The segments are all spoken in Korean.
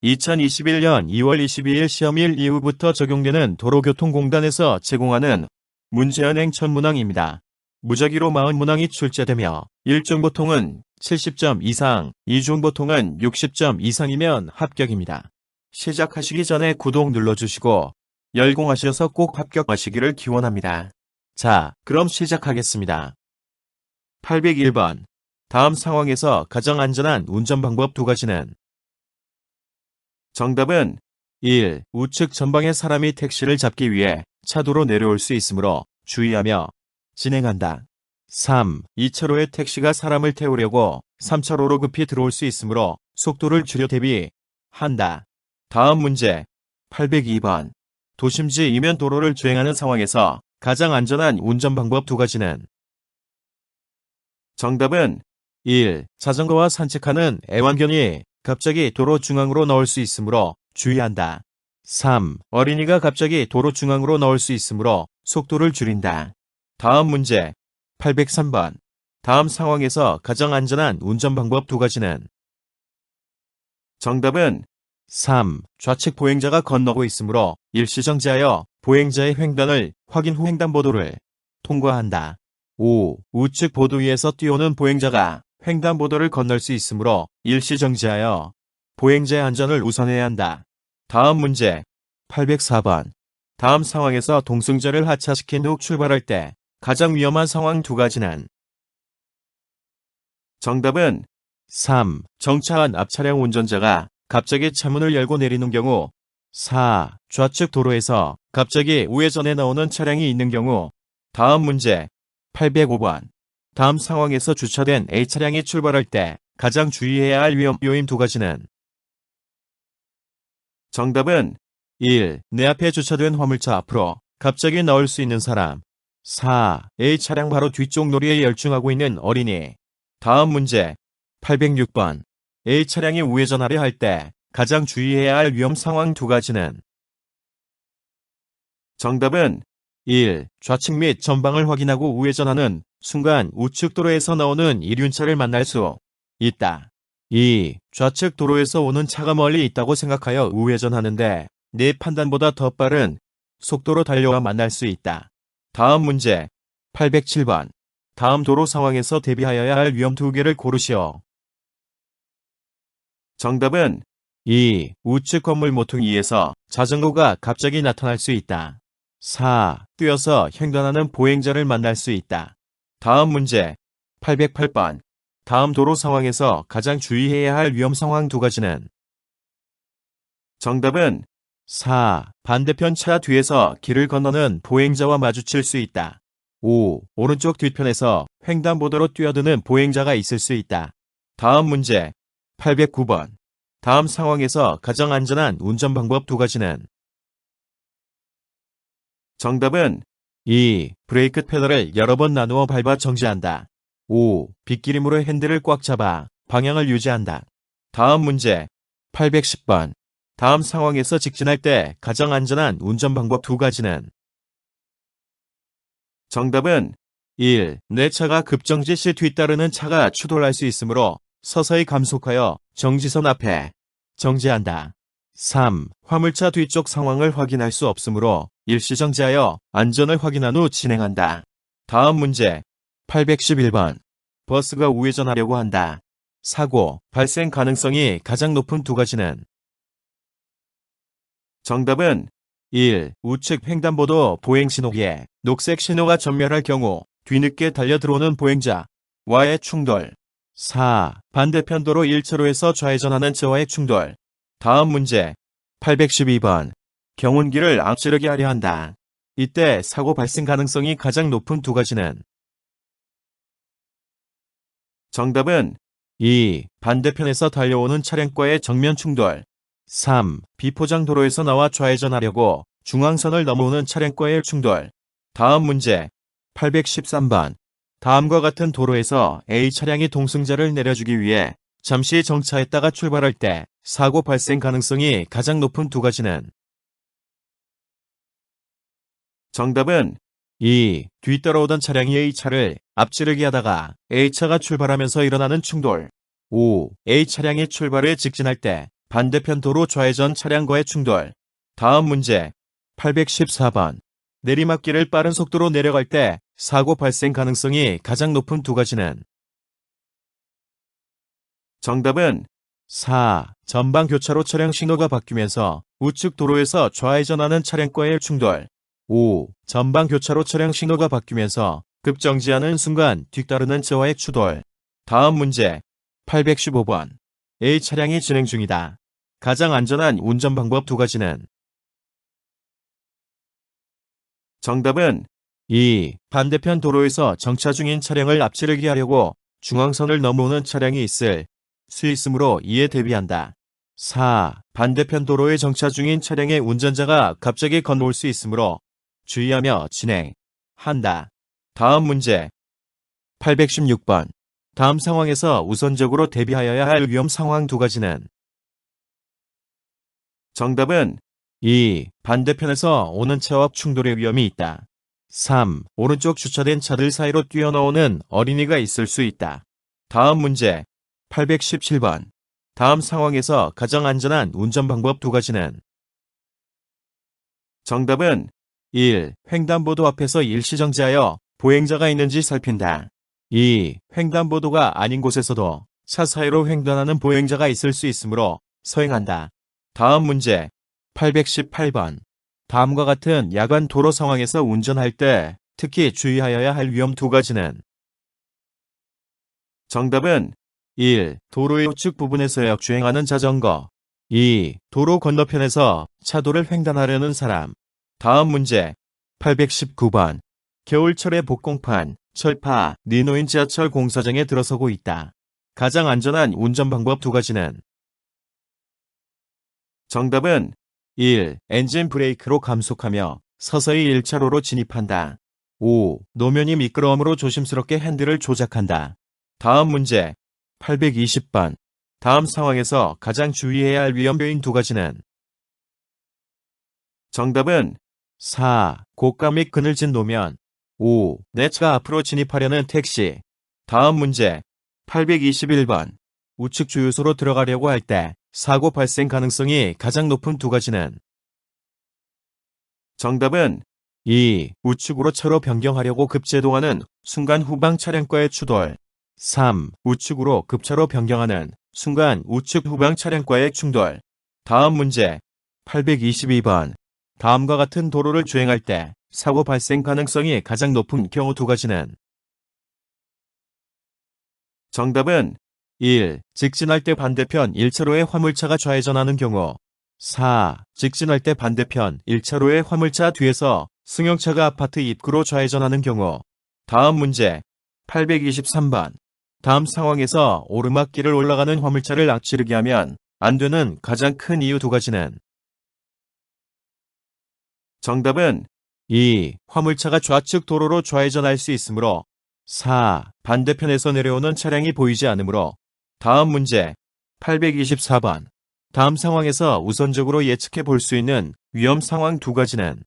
2021년 2월 22일 시험일 이후부터 적용되는 도로교통공단에서 제공하는 문제은행 천문항입니다. 무작위로 40문항이 출제되며 1중 보통은 70점 이상, 2중 보통은 60점 이상이면 합격입니다. 시작하시기 전에 구독 눌러주시고 열공하셔서 꼭 합격하시기를 기원합니다. 자, 그럼 시작하겠습니다. 801번. 다음 상황에서 가장 안전한 운전 방법 두 가지는? 정답은 1. 우측 전방의 사람이 택시를 잡기 위해 차도로 내려올 수 있으므로 주의하며 진행한다. 3. 2차로에 택시가 사람을 태우려고 3차로로 급히 들어올 수 있으므로 속도를 줄여 대비한다. 다음 문제 802번. 도심지 이면 도로를 주행하는 상황에서 가장 안전한 운전 방법 두 가지는? 정답은 1. 자전거와 산책하는 애완견이 갑자기 도로 중앙으로 나올 수 있으므로 주의한다. 3. 어린이가 갑자기 도로 중앙으로 나올 수 있으므로 속도를 줄인다. 다음 문제 803번. 다음 상황에서 가장 안전한 운전 방법 두 가지는? 정답은 3. 좌측 보행자가 건너고 있으므로 일시정지하여 보행자의 횡단을 확인 후 횡단보도를 통과한다. 5. 우측 보도 위에서 뛰어오는 보행자가 횡단보도를 건널 수 있으므로 일시정지하여 보행자의 안전을 우선해야 한다. 다음 문제 804번. 다음 상황에서 동승자를 하차시킨 후 출발할 때 가장 위험한 상황 두 가지는? 정답은 3. 정차한 앞 차량 운전자가 갑자기 차문을 열고 내리는 경우. 4. 좌측 도로에서 갑자기 우회전에 나오는 차량이 있는 경우. 다음 문제 805번. 다음 상황에서 주차된 A차량이 출발할 때 가장 주의해야 할 위험 요인 두 가지는? 정답은 1. 내 앞에 주차된 화물차 앞으로 갑자기 나올 수 있는 사람. 4. A차량 바로 뒤쪽 놀이에 열중하고 있는 어린이. 다음 문제 806번. A차량이 우회전하려 할 때 가장 주의해야 할 위험 상황 두 가지는? 정답은 1. 좌측 및 전방을 확인하고 우회전하는 순간 우측 도로에서 나오는 이륜차를 만날 수 있다. 2. 좌측 도로에서 오는 차가 멀리 있다고 생각하여 우회전하는데 내 판단보다 더 빠른 속도로 달려와 만날 수 있다. 다음 문제 807번. 다음 도로 상황에서 대비하여야 할 위험 두 개를 고르시오. 정답은 2. 우측 건물 모퉁이에서 자전거가 갑자기 나타날 수 있다. 4. 뛰어서 횡단하는 보행자를 만날 수 있다. 다음 문제 808번. 다음 도로 상황에서 가장 주의해야 할 위험 상황 두 가지는? 정답은 4. 반대편 차 뒤에서 길을 건너는 보행자와 마주칠 수 있다. 5. 오른쪽 뒤편에서 횡단보도로 뛰어드는 보행자가 있을 수 있다. 다음 문제 809번. 다음 상황에서 가장 안전한 운전 방법 두 가지는? 정답은 2. 브레이크 페달을 여러 번 나누어 밟아 정지한다. 5. 빗기림으로 핸들을 꽉 잡아 방향을 유지한다. 다음 문제 810번. 다음 상황에서 직진할 때 가장 안전한 운전 방법 두 가지는? 정답은 1. 내 차가 급정지 시 뒤따르는 차가 추돌할 수 있으므로 서서히 감속하여 정지선 앞에 정지한다. 3. 화물차 뒤쪽 상황을 확인할 수 없으므로 일시정지하여 안전을 확인한 후 진행한다. 다음 문제 811번. 버스가 우회전하려고 한다. 사고 발생 가능성이 가장 높은 두 가지는? 정답은 1. 우측 횡단보도 보행신호기에 녹색 신호가 전멸할 경우 뒤늦게 달려 들어오는 보행자와의 충돌. 4. 반대편 도로 1차로에서 좌회전하는 차와의 충돌. 다음 문제 812번. 경운기를 앞지르게 하려 한다. 이때 사고 발생 가능성이 가장 높은 두 가지는? 정답은 2. 반대편에서 달려오는 차량과의 정면 충돌. 3. 비포장 도로에서 나와 좌회전하려고 중앙선을 넘어오는 차량과의 충돌. 다음 문제 813번. 다음과 같은 도로에서 A차량이 동승자를 내려주기 위해 잠시 정차했다가 출발할 때 사고 발생 가능성이 가장 높은 두 가지는? 정답은 2. 뒤따라오던 차량이 A차를 앞지르기 하다가 A차가 출발하면서 일어나는 충돌. 5. A차량이 출발에 직진할 때 반대편 도로 좌회전 차량과의 충돌. 다음 문제. 814번. 내리막길을 빠른 속도로 내려갈 때 사고 발생 가능성이 가장 높은 두 가지는? 정답은 4. 전방 교차로 차량 신호가 바뀌면서 우측 도로에서 좌회전하는 차량과의 충돌. 5. 전방 교차로 차량 신호가 바뀌면서 급정지하는 순간 뒤따르는 저와의 추돌. 다음 문제. 815번. A 차량이 진행 중이다. 가장 안전한 운전 방법 두 가지는? 정답은 2. 반대편 도로에서 정차 중인 차량을 앞지르게 하려고 중앙선을 넘어오는 차량이 있을 수 있으므로 이에 대비한다. 4. 반대편 도로에 정차 중인 차량의 운전자가 갑자기 건너올 수 있으므로 주의하며 진행한다. 다음 문제. 816번. 다음 상황에서 우선적으로 대비하여야 할 위험 상황 두 가지는? 정답은 2. 반대편에서 오는 차와 충돌의 위험이 있다. 3. 오른쪽 주차된 차들 사이로 뛰어나오는 어린이가 있을 수 있다. 다음 문제. 817번. 다음 상황에서 가장 안전한 운전 방법 두 가지는? 정답은 1. 횡단보도 앞에서 일시정지하여 보행자가 있는지 살핀다. 2. 횡단보도가 아닌 곳에서도 차 사이로 횡단하는 보행자가 있을 수 있으므로 서행한다. 다음 문제. 818번. 다음과 같은 야간 도로 상황에서 운전할 때 특히 주의하여야 할 위험 두 가지는? 정답은 1. 도로의 우측 부분에서 역주행하는 자전거. 2. 도로 건너편에서 차도를 횡단하려는 사람. 다음 문제. 819번. 겨울철에 복공판, 철파, 니노인 지하철 공사장에 들어서고 있다. 가장 안전한 운전 방법 두 가지는? 정답은 1. 엔진 브레이크로 감속하며 서서히 1차로로 진입한다. 5. 노면이 미끄러움으로 조심스럽게 핸들을 조작한다. 다음 문제. 820번. 다음 상황에서 가장 주의해야 할 위험 요인 두 가지는? 정답은 4. 고가 및 그늘진 노면. 5. 내 차가 앞으로 진입하려는 택시. 다음 문제. 821번. 우측 주유소로 들어가려고 할 때 사고 발생 가능성이 가장 높은 두 가지는? 정답은 2. 우측으로 차로 변경하려고 급제동하는 순간 후방 차량과의 추돌. 3. 우측으로 급차로 변경하는 순간 우측 후방 차량과의 충돌. 다음 문제. 822번. 다음과 같은 도로를 주행할 때 사고 발생 가능성이 가장 높은 경우 두 가지는? 정답은 1. 직진할 때 반대편 1차로에 화물차가 좌회전하는 경우. 4. 직진할 때 반대편 1차로의 화물차 뒤에서 승용차가 아파트 입구로 좌회전하는 경우. 다음 문제. 823번. 다음 상황에서 오르막길을 올라가는 화물차를 앞지르게 하면 안 되는 가장 큰 이유 두 가지는? 정답은 2. 화물차가 좌측 도로로 좌회전할 수 있으므로. 4. 반대편에서 내려오는 차량이 보이지 않으므로. 다음 문제. 824번. 다음 상황에서 우선적으로 예측해 볼 수 있는 위험 상황 두 가지는?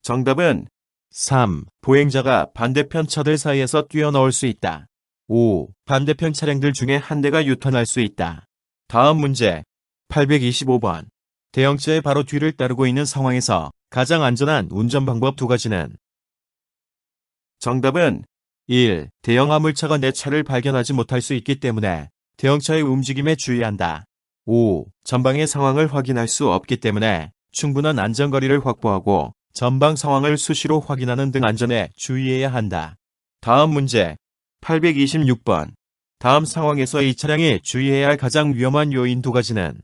정답은 3. 보행자가 반대편 차들 사이에서 뛰어나올 수 있다. 5. 반대편 차량들 중에 한 대가 유턴할 수 있다. 다음 문제. 825번. 대형차의 바로 뒤를 따르고 있는 상황에서 가장 안전한 운전 방법 두 가지는? 정답은 1. 대형 화물차가 내 차를 발견하지 못할 수 있기 때문에 대형차의 움직임에 주의한다. 5. 전방의 상황을 확인할 수 없기 때문에 충분한 안전거리를 확보하고 전방 상황을 수시로 확인하는 등 안전에 주의해야 한다. 다음 문제. 826번. 다음 상황에서 이 차량이 주의해야 할 가장 위험한 요인 두 가지는?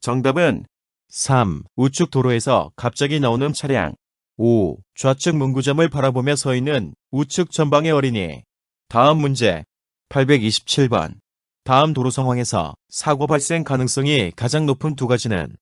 정답은 3. 우측 도로에서 갑자기 나오는 차량. 5. 좌측 문구점을 바라보며 서 있는 우측 전방의 어린이. 다음 문제. 827번. 다음 도로 상황에서 사고 발생 가능성이 가장 높은 두 가지는?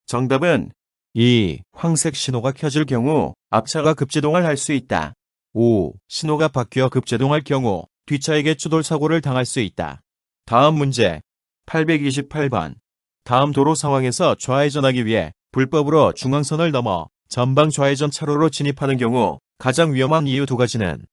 정답은 2. 황색 신호가 켜질 경우 앞차가 급제동을 할 수 있다. 5. 신호가 바뀌어 급제동할 경우 뒷차에게 추돌 사고를 당할 수 있다. 다음 문제. 828번. 다음 도로 상황에서 좌회전하기 위해 불법으로 중앙선을 넘어 전방 좌회전 차로로 진입하는 경우 가장 위험한 이유 두 가지는?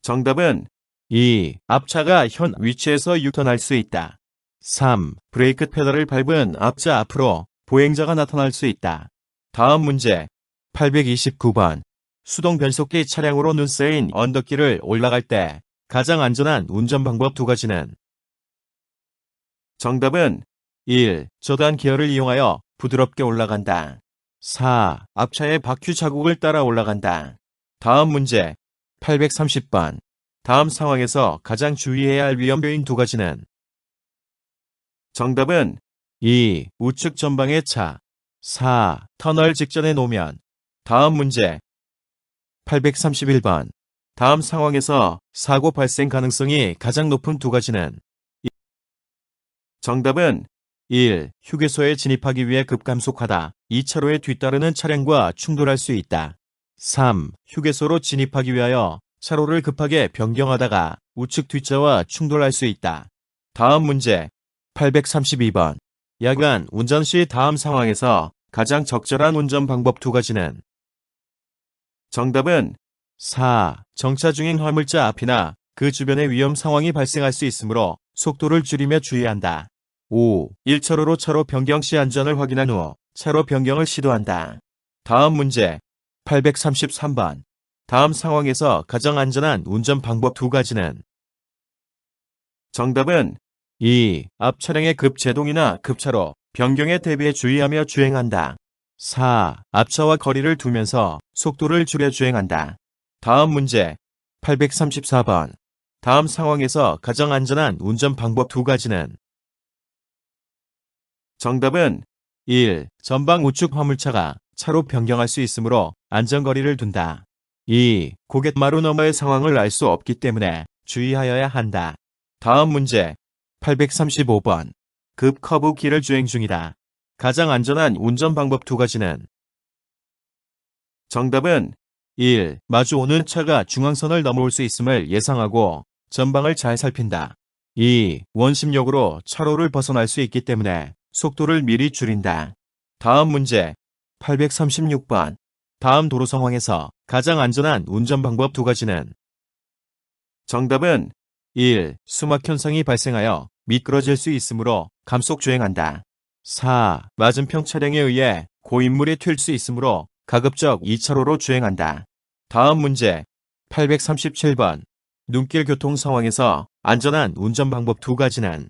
정답은 2. 앞차가 현 위치에서 유턴할 수 있다. 3. 브레이크 페달을 밟은 앞차 앞으로 보행자가 나타날 수 있다. 다음 문제 829번 수동 변속기 차량으로 눈쓰인 언덕길을 올라갈 때 가장 안전한 운전 방법 두 가지는? 정답은 1. 저단 기어를 이용하여 부드럽게 올라간다. 4. 앞차의 바퀴 자국을 따라 올라간다. 다음 문제 830번 다음 상황에서 가장 주의해야 할 위험 요인 두 가지는? 정답은 2. 우측 전방의 차. 4. 터널 직전의 노면. 다음 문제 831번 다음 상황에서 사고 발생 가능성이 가장 높은 두 가지는? 정답은 1. 휴게소에 진입하기 위해 급감속하다. 2차로에 뒤따르는 차량과 충돌할 수 있다. 3. 휴게소로 진입하기 위하여 차로를 급하게 변경하다가 우측 뒷차와 충돌할 수 있다. 다음 문제 832번 야간 운전 시 다음 상황에서 가장 적절한 운전 방법 두 가지는? 정답은 4. 정차 중인 화물차 앞이나 그 주변에 위험 상황이 발생할 수 있으므로 속도를 줄이며 주의한다. 5. 1차로로 차로 변경 시 안전을 확인한 후 차로 변경을 시도한다. 다음 문제 833번 다음 상황에서 가장 안전한 운전 방법 두 가지는? 정답은 2. 앞 차량의 급제동이나 급차로 변경에 대비해 주의하며 주행한다. 4. 앞차와 거리를 두면서 속도를 줄여 주행한다. 다음 문제 834번 다음 상황에서 가장 안전한 운전 방법 두 가지는? 정답은 1. 전방 우측 화물차가 차로 변경할 수 있으므로 안전거리를 둔다. 2. 고갯마루 너머의 상황을 알 수 없기 때문에 주의하여야 한다. 다음 문제 835번 급 커브 길을 주행 중이다. 가장 안전한 운전 방법 두 가지는? 정답은 1. 마주오는 차가 중앙선을 넘어올 수 있음을 예상하고 전방을 잘 살핀다. 2. 원심력으로 차로를 벗어날 수 있기 때문에 속도를 미리 줄인다. 다음 문제 836번 다음 도로 상황에서 가장 안전한 운전 방법 두 가지는? 정답은 1. 수막 현상이 발생하여 미끄러질 수 있으므로 감속 주행한다. 4. 맞은편 차량에 의해 고인물이 튈 수 있으므로 가급적 2차로로 주행한다. 다음 문제 837번 눈길 교통 상황에서 안전한 운전 방법 두 가지는?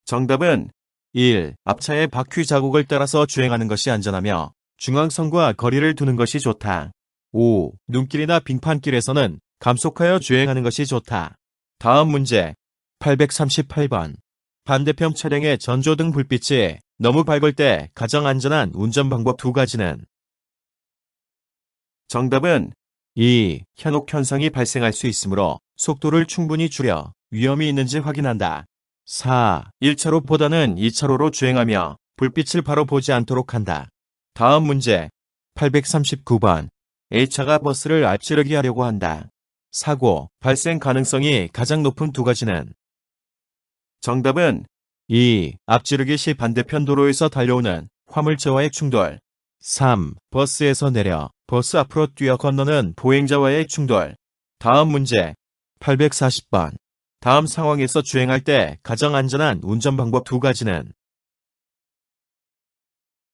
정답은 1. 앞차의 바퀴 자국을 따라서 주행하는 것이 안전하며 중앙선과 거리를 두는 것이 좋다. 5. 눈길이나 빙판길에서는 감속하여 주행하는 것이 좋다. 다음 문제 838번 반대편 차량의 전조등 불빛이 너무 밝을 때 가장 안전한 운전 방법 두 가지는? 정답은 2. 현혹 현상이 발생할 수 있으므로 속도를 충분히 줄여 위험이 있는지 확인한다. 4. 1차로보다는 2차로로 주행하며 불빛을 바로 보지 않도록 한다. 다음 문제 839번 A차가 버스를 앞지르기 하려고 한다. 사고 발생 가능성이 가장 높은 두 가지는? 정답은 2. 앞지르기 시 반대편 도로에서 달려오는 화물차와의 충돌. 3. 버스에서 내려 버스 앞으로 뛰어 건너는 보행자와의 충돌. 다음 문제 840번 다음 상황에서 주행할 때 가장 안전한 운전 방법 두 가지는?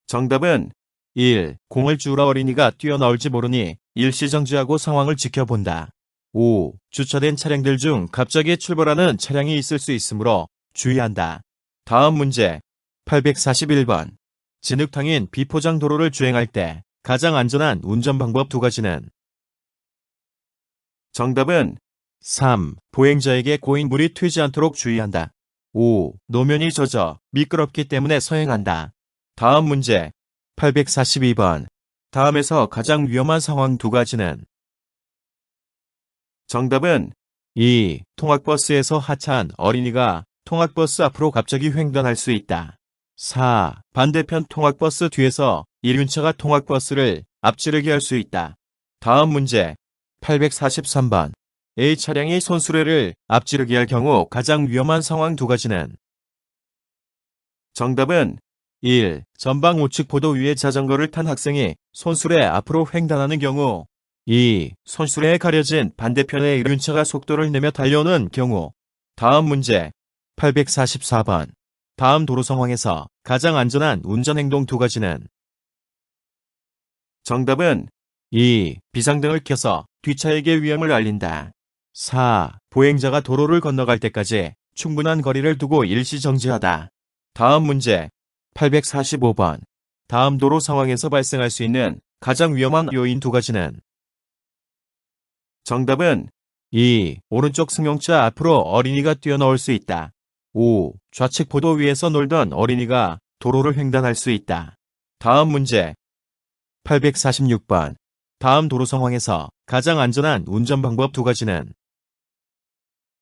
정답은 1. 공을 주우러 어린이가 뛰어나올지 모르니 일시정지하고 상황을 지켜본다. 5. 주차된 차량들 중 갑자기 출발하는 차량이 있을 수 있으므로 주의한다. 다음 문제 841번 진흙탕인 비포장 도로를 주행할 때 가장 안전한 운전 방법 두 가지는? 정답은 3. 보행자에게 고인물이 튀지 않도록 주의한다. 5. 노면이 젖어 미끄럽기 때문에 서행한다. 다음 문제 842번 다음에서 가장 위험한 상황 두 가지는? 정답은 2. 통학버스에서 하차한 어린이가 통학버스 앞으로 갑자기 횡단할 수 있다. 4. 반대편 통학버스 뒤에서 이륜차가 통학버스를 앞지르게 할 수 있다. 다음 문제 843번 A 차량이 손수레를 앞지르게 할 경우 가장 위험한 상황 두 가지는? 정답은 1. 전방 우측 보도 위에 자전거를 탄 학생이 손수레 앞으로 횡단하는 경우 2. 손수레에 가려진 반대편의 이륜차가 속도를 내며 달려오는 경우. 다음 문제 844번. 다음 도로 상황에서 가장 안전한 운전 행동 두 가지는? 정답은 2. 비상등을 켜서 뒷차에게 위험을 알린다. 4. 보행자가 도로를 건너갈 때까지 충분한 거리를 두고 일시 정지하다. 다음 문제 845번. 다음 도로 상황에서 발생할 수 있는 가장 위험한 요인 두 가지는? 정답은 2. 오른쪽 승용차 앞으로 어린이가 뛰어나올 수 있다. 5. 좌측 보도 위에서 놀던 어린이가 도로를 횡단할 수 있다. 다음 문제 846번. 다음 도로 상황에서 가장 안전한 운전 방법 두 가지는?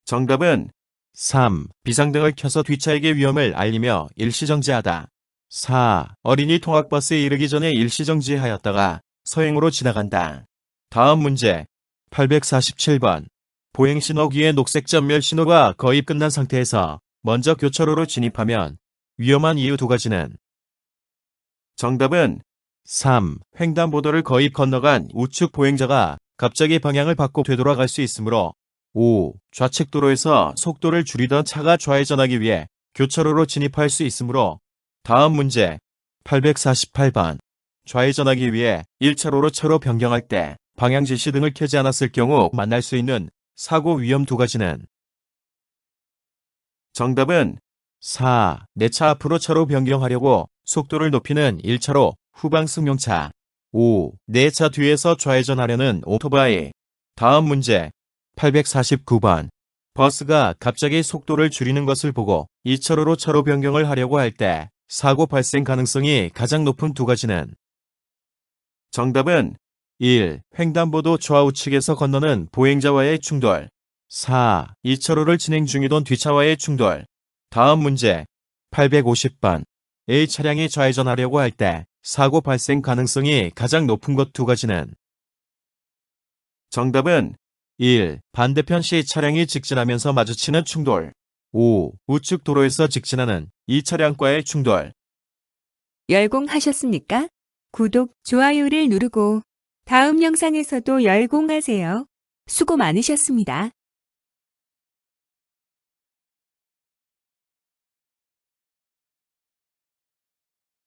정답은 3. 비상등을 켜서 뒷차에게 위험을 알리며 일시정지하다. 4. 어린이 통학버스에 이르기 전에 일시정지하였다가 서행으로 지나간다. 다음 문제 847번. 보행신호기의 녹색 전멸 신호가 거의 끝난 상태에서 먼저 교차로로 진입하면 위험한 이유 두 가지는? 정답은 3. 횡단보도를 거의 건너간 우측 보행자가 갑자기 방향을 바꿔 되돌아갈 수 있으므로. 5. 좌측 도로에서 속도를 줄이던 차가 좌회전하기 위해 교차로로 진입할 수 있으므로. 다음 문제 848번. 좌회전하기 위해 1차로로 차로 변경할 때 방향 지시 등을 켜지 않았을 경우 만날 수 있는 사고 위험 두 가지는? 정답은 4. 내 차 앞으로 차로 변경하려고 속도를 높이는 1차로 후방 승용차. 5. 내 차 뒤에서 좌회전하려는 오토바이. 다음 문제 849번. 버스가 갑자기 속도를 줄이는 것을 보고 2차로로 차로 변경을 하려고 할 때 사고 발생 가능성이 가장 높은 두 가지는? 정답은 1. 횡단보도 좌우측에서 건너는 보행자와의 충돌. 4. 2차로를 진행 중이던 뒷차와의 충돌. 다음 문제 850번. A 차량이 좌회전하려고 할 때 사고 발생 가능성이 가장 높은 것 두 가지는? 정답은 1. 반대편 C 차량이 직진하면서 마주치는 충돌. 5. 우측 도로에서 직진하는 이 차량과의 충돌. 열공하셨습니까? 구독, 좋아요를 누르고 다음 영상에서도 열공하세요. 수고 많으셨습니다.